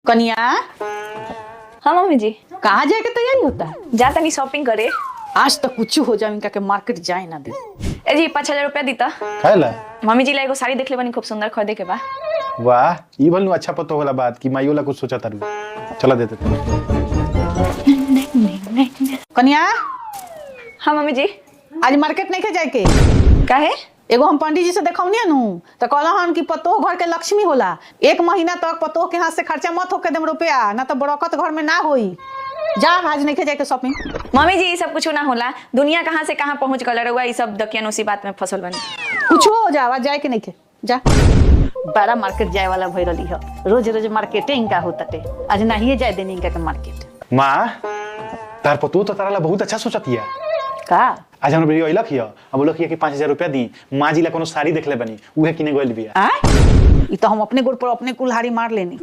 कन्या। हाँ मम्मी जी। कहाँ जाए के तैयारी होता है? जा तनी शॉपिंग करे। आज तक कुछ हो जाए इनका के मार्केट जाए ना दे। ए जी 5,000 रुपया दीता। खाएला मम्मी जी ला एगो साड़ी देख ले बनी खूब सुंदर खरीदे के बा। वाह ई भलनु अच्छा पतो होला बात कि माइयो ला कुछ सोचा तारू। चला देते कन्या हाँ मम्मी जी। आज मार्केट नहीं के जाए के। काहे? एगो हम पंडित जी से देखौनी नु तो कहला हन कि पतो घर के लक्ष्मी होला। 1 महीना तक पतो के हाथ से खर्चा मत होके देम रुपया, ना तो बरकत घर में ना होई। जा आज नहीं के जाए के शॉपिंग। मम्मी जी सब कुछ ना होला, दुनिया कहाँ से कहाँ पहुँच गल रहुआ, ये सब दकियानोसी बात में फसल बनी। कुछ हो जा आज जाए के नहीं के जा। बड़ा मार्केट जाए वाला भई रही है, रोज रोज मार्केटिंग का होता टे। आज नहीं जाए देनी इनका के मार्केट। माँ तार पतो तो तारा ला बहुत अच्छा सोचतिया का। आज हमरा बेरी अइलक हिया, अब बोलक हिया कि 5,000 रुपया दी। माँ जी ला कोनो साड़ी देखले बनी, उहे किने गइल बिया। ई तो हम अपने गोड़ पर अपने कुल्हाड़ी मार लेनी।